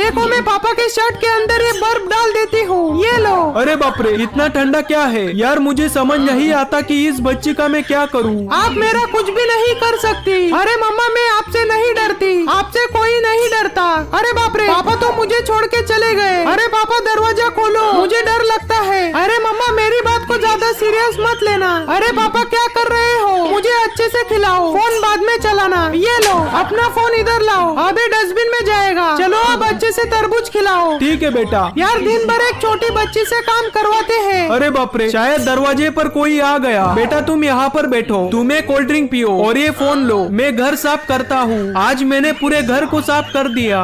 देखो मैं पापा के शर्ट के अंदर ये बर्फ डाल देती हूँ, ये लो। अरे बाप रे, इतना ठंडा क्या है यार, मुझे समझ नहीं आता कि इस बच्ची का मैं क्या करूँ। आप मेरा कुछ भी नहीं कर सकती। अरे मम्मा मैं आपसे नहीं डरती, आपसे कोई नहीं डरता। अरे बाप रे, पापा तो मुझे छोड़ के चले गए। अरे पापा दरवाजा खोलो, मुझे डर लगता है। अरे मम्मा मेरी बात को ज्यादा सीरियस मत लेना। अरे पापा क्या कर रहे हो, मुझे अच्छे से खिलाओ, फोन बाद में चलाना। ये लो अपना फोन इधर लाओ, अभी डस्टबिन में जाएगा। चलो अब अच्छे से तरबूज खिलाओ। ठीक है बेटा। यार दिन भर एक छोटी बच्ची से काम करवाते हैं। अरे बाप रे, शायद दरवाजे पर कोई आ गया। बेटा तुम यहाँ पर बैठो, तुम्हें कोल्ड ड्रिंक पियो और ये फोन लो, मैं घर साफ करता हूँ। आज मैंने पूरे घर को साफ कर दिया।